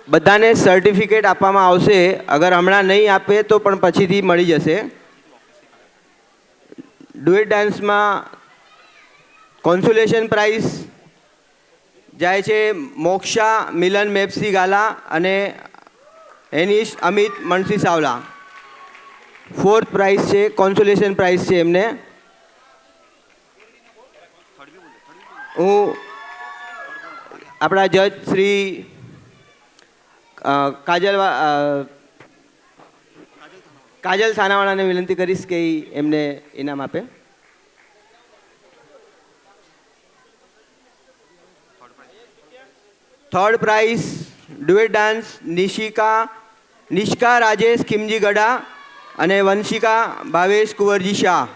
બધાને સર્ટિફિકેટ આપવામાં આવશે. અગર હમણાં નહીં આપે તો પણ પછીથી મળી જશે. ડુએટ ડાન્સમાં કોન્સોલેશન પ્રાઇઝ જાય છે મોક્ષા મિલન મેપ્સી ગાલા અને એનિશ અમિત મણસી સાવલા. 4th પ્રાઇઝ છે, કોન્સોલેશન પ્રાઇઝ છે એમને. હું આપણા જજ શ્રી કાજલ થાનાવાળાને વિનંતી કરીશ કે એમને ઇનામ આપે. Third prize duet dance Nishka Rajesh Khimji Gada અને વંશિકા ભાવેશ કુંવરજી શાહ.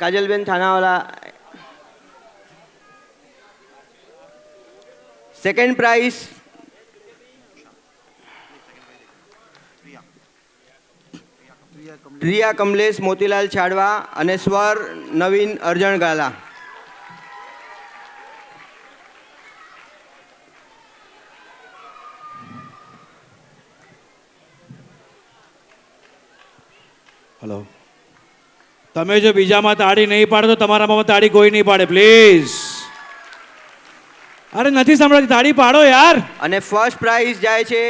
કાજલબેન થાનાવાલા. સેકન્ડ પ્રાઇઝ રિયા કમલેશ મોતીલાલ છાડવા અને સ્વર નવીન અર્જણ ગાલા. હલો, તમે જો બીજામાં તાળી નહીં પાડો તો તમારામાં તાળી કોઈ નહીં પાડે, પ્લીઝ. અરે નથી સાંભળતી, તાળી પાડો યાર. અને ફર્સ્ટ પ્રાઇઝ જાય છે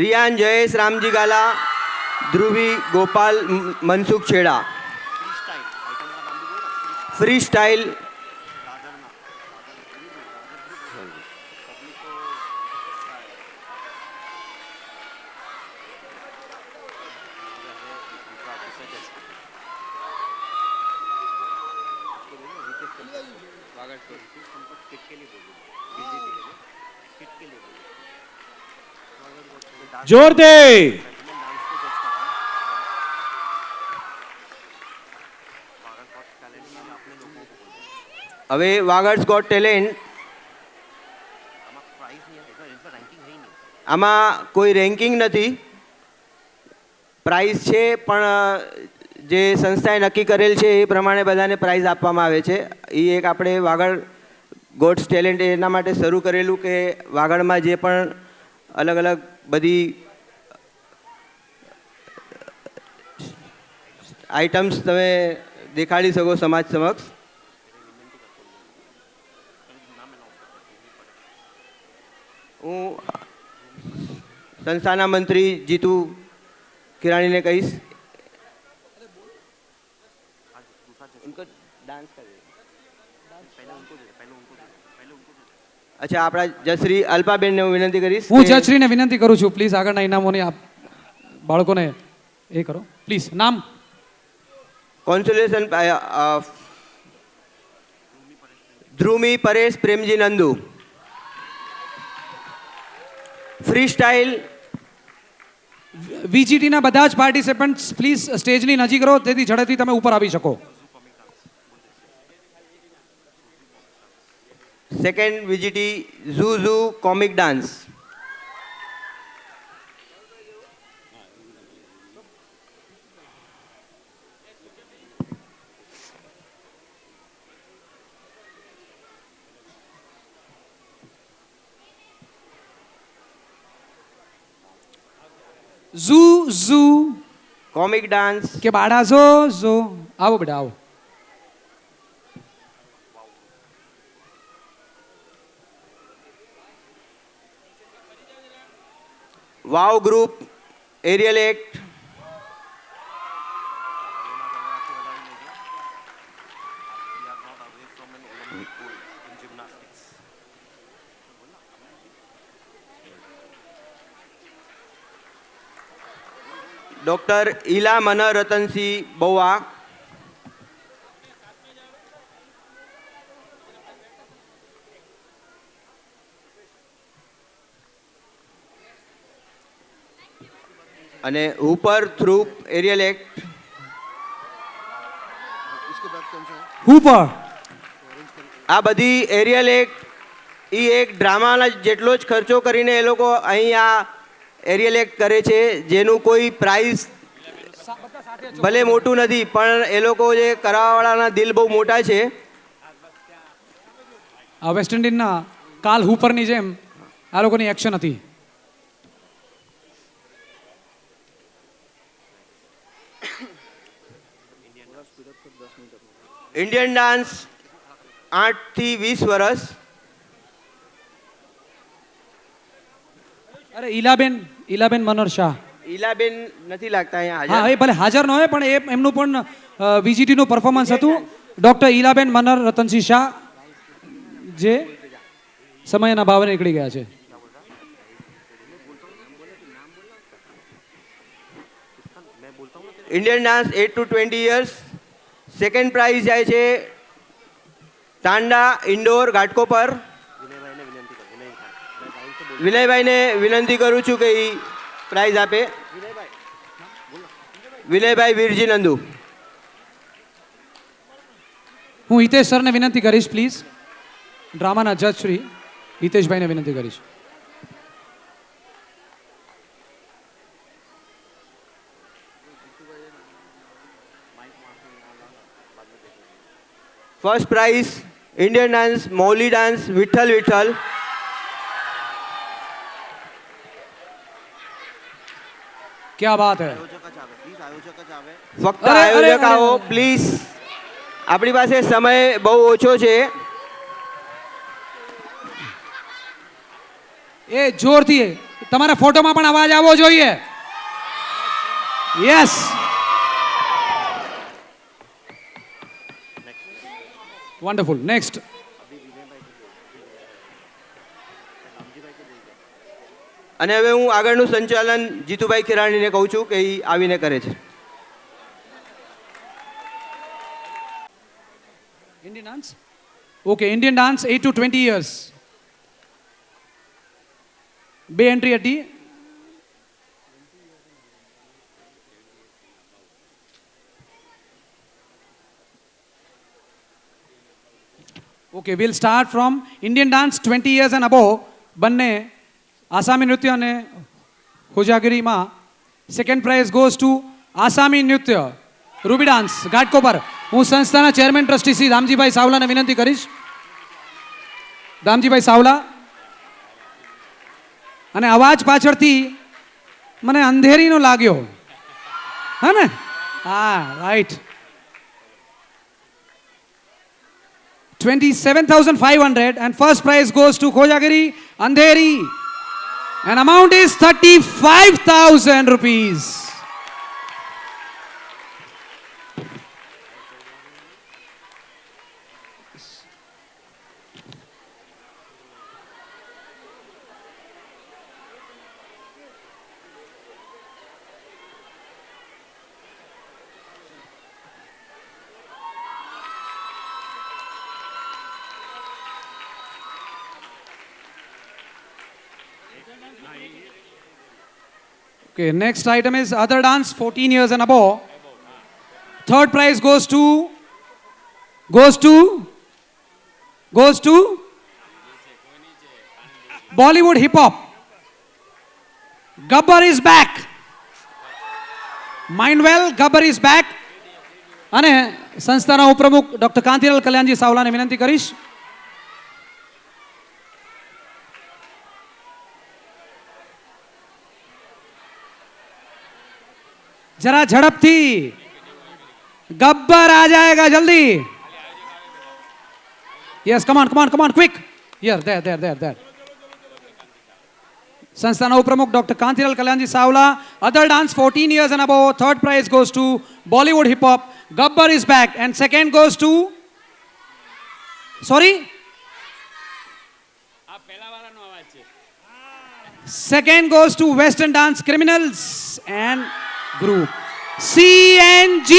રિયાન જયેશ રામજી ગાલા, ધ્રુવી ગોપાલ મનસુખ છેડા. ફ્રી સ્ટાઇલ જોર દે. હવે વાગડ્સ ગોટ ટેલેન્ટ. આમાં કોઈ રેન્કિંગ નથી, પ્રાઇઝ છે પણ જે સંસ્થાએ નક્કી કરેલ છે એ પ્રમાણે બધાને પ્રાઇઝ આપવામાં આવે છે. એ એક આપણે વાગડ ગોટ્સ ટેલેન્ટ એના માટે શરૂ કરેલું કે વાગડમાં જે પણ અલગ અલગ બધી આઇટમ્સ તમે દેખાડી શકો સમાજ સમક્ષ. હું સંસ્થાના મંત્રી જીતુ કિરાણીને કહીશ डांस कर अच्छा આપણા જયશ્રી અલ્પાબેનને હું વિનંતી કરીશ. હું જયશ્રીને વિનંતી કરું છું પ્લીઝ આગળના ઇનામોની આપ બાળકોને એ કરો પ્લીઝ. નામ કોન્સોલેશન ધ્રુમી પરેશ પ્રેમજી નંદુ. ફ્રી સ્ટાઇલ વીજીટીના બધા જ પાર્ટિસિપન્ટ્સ પ્લીઝ સ્ટેજની નજીક રહો તેથી ઝડપથી તમે ઉપર આવી શકો. Second VGT zoo comic dance. Zoo comic dance કે બાળા ઝો આવો બેટા આવો. Wow group aerial act. Doctor Ila Manar Ratansinh Bauva. અને હુપર થ્રુપ એરિયલ એક્ટ. હુપર આ બધી એરિયલ એક્ટ એ એક ડ્રામાના જેટલો જ ખર્ચો કરીને એ લોકો અહીં આ એરિયલ એક્ટ કરે છે, જેનું કોઈ પ્રાઇઝ ભલે મોટું નથી, પણ એ લોકો જે કરાવવાવાળાના દિલ બહુ મોટા છે. આ વેસ્ટ ઇન્ડિઝના કાલ હૂપરની જેમ આ લોકોની એક્શન હતી. ઇન્ડિયન ડાન્સ 8 થી 20 વર્ષ. અરે ઈલાબેન મનોહર શાહ. ઈલાબેન નથી લાગતા અહીંયા હા, હાજર. એ ભલે હાજર ન હોય, પણ એમનું પણ વીજીટીનું પરફોર્મન્સ હતું. ડૉક્ટર ઈલાબેન મનોહર રતનસિંહ શાહ, જે સમયના ભાવે નીકળી ગયા છે. Indian dance 8 to 20 years. Second prize જાય છે તાંડા ઇન્ડોર ઘાટકોપર. વિનયભાઈને વિનંતી કરું છું કે એ પ્રાઇઝ આપે. વિનયભાઈ વીરજી નંદુ. હું હિતેશ સરને વિનંતી કરીશ, પ્લીઝ. ડ્રામાના જજ શ્રી હિતેશભાઈને વિનંતી કરીશ. First prize Indian dance Mauli dance Vitthal Vitthal. ક્યા બાત હૈ. ફક્ત અરે, અરે, આયોજક અરે, આવો અરે. પ્લીઝ. આપણી પાસે સમય બહુ ઓછો છે. એ જોરથી તમારા ફોટોમાં પણ અવાજ આવવો જોઈએ. યસ. વન્ડરફુલ. નેક્સ્ટ. અને હવે હું આગળનું સંચાલન જીતુભાઈ ખીરાણીને કહું છું કે એ આવીને કરે છે. Indian dance. Okay, Indian dance 8 to 20 years. બે એન્ટ્રી હતી. Okay, will start from Indian dance 20 years and above. બંને આસામી નૃત્ય અને હોજાગીરીમાં. સેકન્ડ પ્રાઇઝ ગોઝ ટુ આસામી નૃત્ય રૂબી ડાન્સ ઘાટકોપર. હું સંસ્થાના ચેરમેન ટ્રસ્ટી શ્રી દામજીભાઈ સાવલાને વિનંતી કરીશ. દામજીભાઈ સાવલા. અને અવાજ પાછળથી મને અંધેરીનો લાગ્યો, હા ને? હા, right. 27,500 and first prize goes to Kojagiri Andheri. And amount is 35,000 rupees. Okay, next item is other dance 14 years and above. Third prize goes to Bollywood hip hop. Gabbar is back. Mind well, Gabbar is back. અને સંસ્થાના ઉપપ્રમુખ doctor Kantilal Kalyanji સાવલાને વિનંતી કરીશ. जरा झड़प थी. गब्बर आ जाएगा जल्दी. Yes, come on come on come on quick. Here there. संस्थाना उपप्रमुख doctor Kantilal Kalyanji Savla. Other dance 14 years and above. Third prize goes to Bollywood hip hop. Gabbar is back and second goes to sorry. Second goes to Western Dance Criminals and Group CNG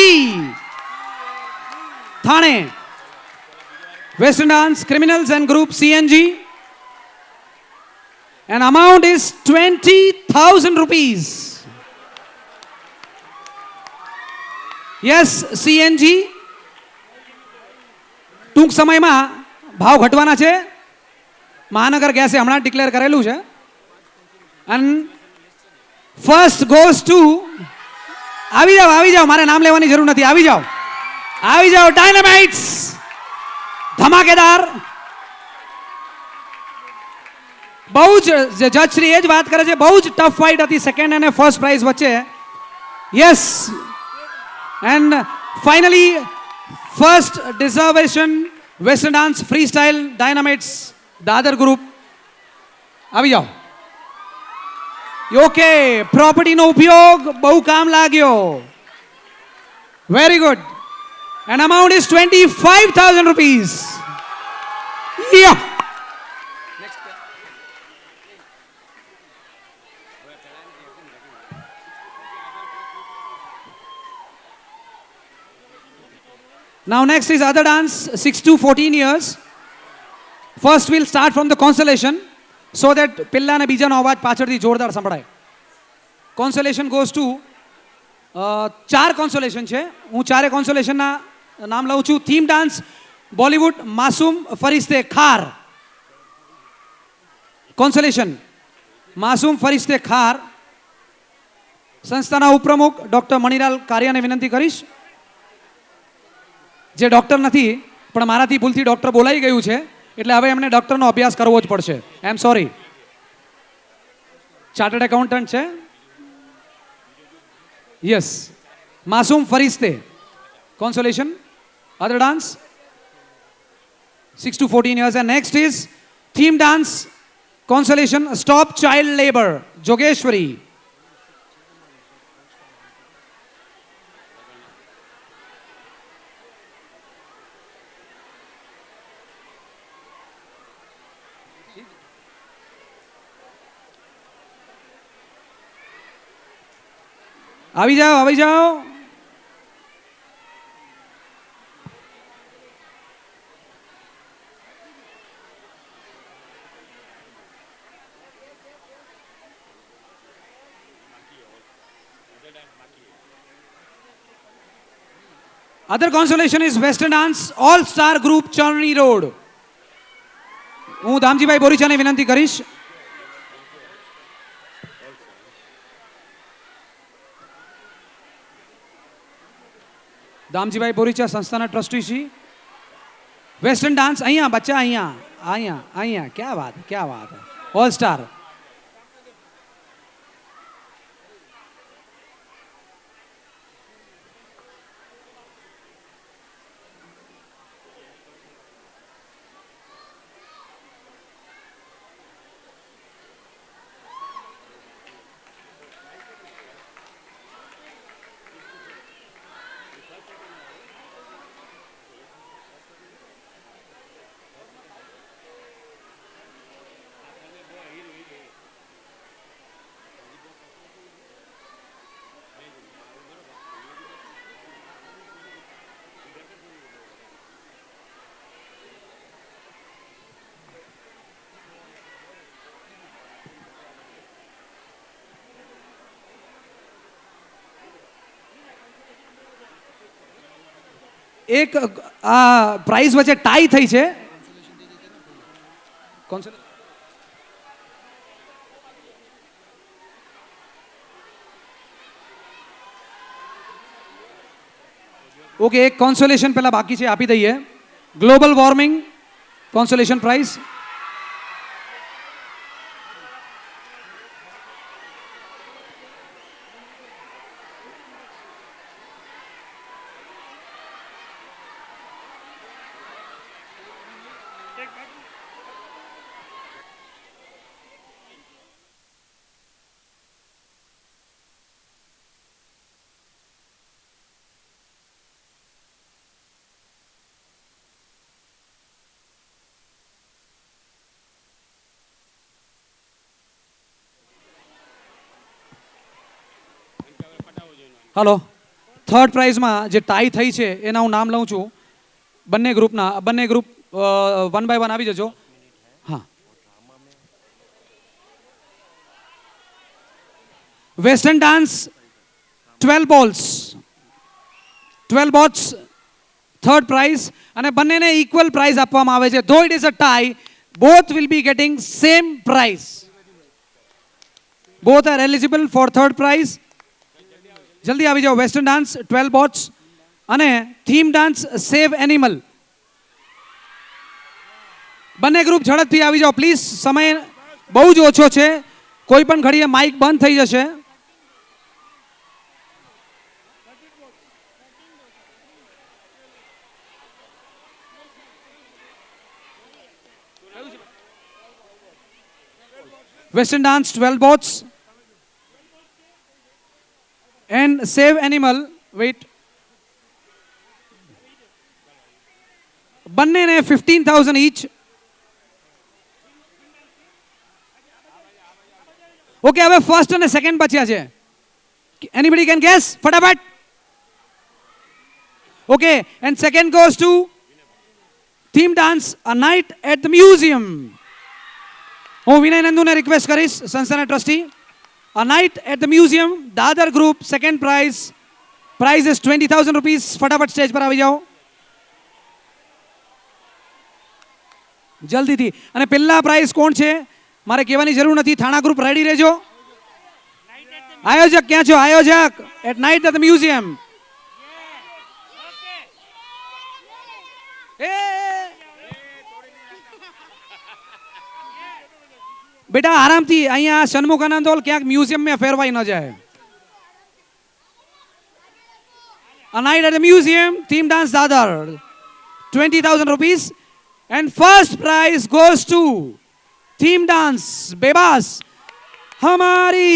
Thane. Western Dance Criminals and Group CNG. And amount is 20,000 rupees. Yes, CNG. ટૂંક સમયમાં ભાવ ઘટવાના છે. મહાનગર ગેસે હમણાં declare કરેલું છે. And first goes to, આવી જાઓ, મારે નામ લેવાની જરૂર નથી, આવી જાઓ ડાયનામાઇટ્સ. ધમાકેદાર. બહુ જ જજ શ્રી એ જ વાત કરે છે, બહુ જ ટફ ફાઇટ હતી સેકન્ડ અને ફર્સ્ટ પ્રાઇઝ વચ્ચે. યસ, એન્ડ ફાઇનલી ફર્સ્ટ ડિઝર્વેશન western dance free style Dynamites Dadar group. આવી જાઓ. ઓકે, પ્રોપર્ટીનો ઉપયોગ બહુ કામ લાગ્યો. Very good. And amount is 25,000 rupees. Yeah. Now next is other dance, 6 to 14 years. First we'll start from the consolation so that Pilla અને બીજાનો અવાજ પાછળથી જોરદાર સંભળાય. Consolation goes to ચાર કોન્સોલેશન છે. હું ચારે કોન્સોલેશનના નામ લઉં છું. Theme dance Bollywood Masoom Farishte Khar. Consolation Masoom Farishte Khar. સંસ્થાના ઉપપ્રમુખ ડૉક્ટર મણિલાલ કારિયાને વિનંતી કરીશ, જે ડૉક્ટર નથી પણ મારાથી ભૂલથી ડૉક્ટર બોલાઈ ગયું છે એટલે હવે એમને ડૉક્ટરનો અભ્યાસ કરવો જ પડશે. I am sorry. Chartered accountant છે. Yes, Masoom Farishte consolation. Other dance 6 to 14 years. And next is theme dance consolation stop child labor Jogeshwari. આવી જાઓ. Other consolation is Western Dance All Star Group Charni Road. હું દામજીભાઈ બોરીચાને વિનંતી કરીશ. દામજીભાઈ બોરીચા સંસ્થાના trustee Shri. Western dance અહીંયા બચ્ચા, અહીંયા क्या बात है. All star. એક આ પ્રાઇઝ વચ્ચે ટાઈ થઈ છે. ઓકે, એક કોન્સોલેશન પહેલા બાકી છે, આપી દઈએ. Global warming consolation prize. Hello, third પ્રાઇઝમાં જે ટાઈ થઈ છે એના હું નામ લઉં છું બંને ગ્રુપ વન બાય વન આવી જજો. હા, western dance 12 boats third price, અને બંનેને ઇક્વલ પ્રાઇઝ આપવામાં આવે છે. ધો it is a tie, both will be getting same prize. Both are eligible for third prize. જલ્દી આવી જાઓ. વેસ્ટર્ન ડાન્સ 12 બોટ્સ અને થીમ ડાન્સ સેવ એનિમલ. બંને ગ્રુપ ઝડપથી આવી જાઓ પ્લીઝ. સમય બહુ જ ઓછો છે. કોઈ પણ ઘડીએ માઇક બંધ થઈ જશે. Western dance 12 boats and save animal. Wait. બંને ને 15,000 each. ઓકે, હવે ફર્સ્ટ અને સેકન્ડ બચ્યા છે. Anybody can guess? ફટાફટ. Okay, and second goes to theme dance a night at the museum. હું વિનય નંદુને રિક્વેસ્ટ કરીશ, સંસ્થાના trustee. A night at the museum, Dadar group, second prize. Prize is 20,000 rupees. ફટાફટ stage પર આવી જાઓ જલ્દીથી. અને પહેલા પ્રાઇઝ કોણ છે મારે કહેવાની જરૂર નથી. થાણા ગ્રુપ રેડી રહેજો. આયોજક ક્યાં છો? આયોજક at night at the museum. બેટા આરામથી. અહીંયા સન્મુખ આનંદોલ ક્યાંક મ્યુઝિયમ में ફેરવાઈ ન જાય. A night at the museum, theme dance Dadar, 20,000 rupees. And first prize goes to theme dance बेबास हमारी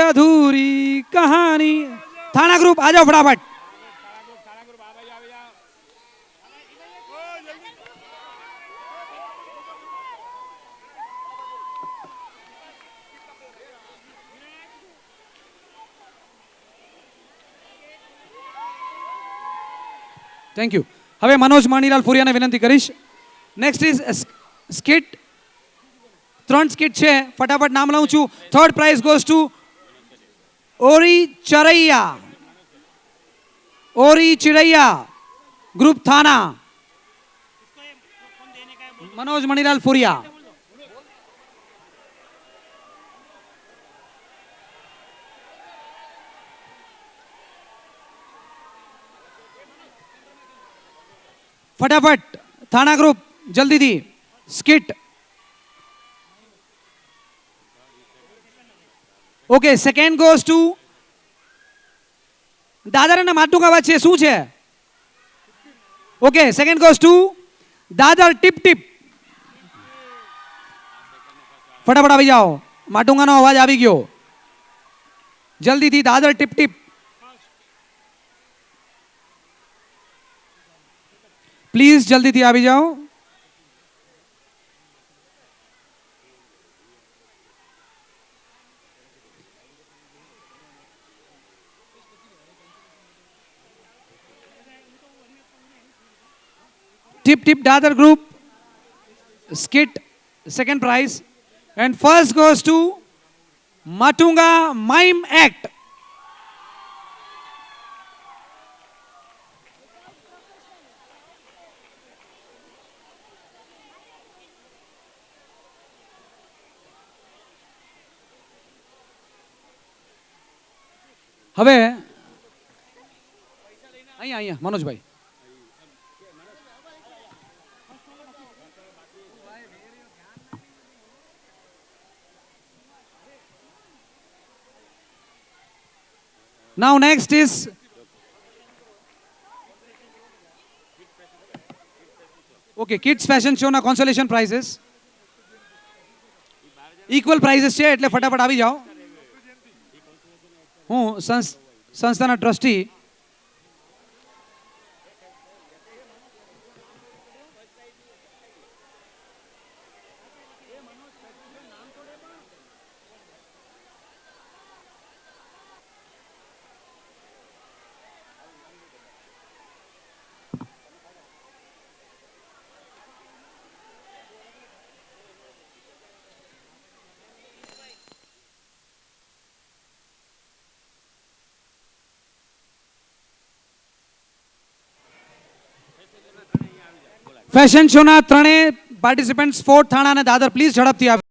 अधूरी कहानी. थाना ग्रुप आ जाओ फटाफट. Thank you. હવે મનોજ માણીલાલ ફુરિયાને વિનંતી કરીશ. Next is skit. 3 સ્કિટ છે. ફટાફટ નામ લઉં છું. Third prize goes to Ori Charaiya. Ori Chiraiya group Thana. Manoj Manilal Furia. फटाफट थाना ग्रुप जल्दी थी. Skit. Okay, second goes to Dadar અને માટુકા વચ્ચે શું છે? Okay, second goes to Dadar tip tip. ફટાફટ આવી જાઓ. માટુંગાનો અવાજ આવી ગયો. જલ્દીથી દાદર ટીપ ટીપ. પ્લીઝ જલ્દીથી આવી જાઓ. Tip tip Dadar group skit second prize and first goes to Matunga Mime Act. હવે અહીંયા અહીંયા મનોજભાઈ. Now next is okay, kids fashion show na consolation prizes. Equal prizes છે એટલે ફટાફટ આવી જાઓ. હું સંસ્થાના ટ્રસ્ટી ફેશન શોના ત્રણેય પાર્ટિસિપન્ટ્સ ફોર્ટ થાણા અને દાદર પ્લીઝ ઝડપથી આવે.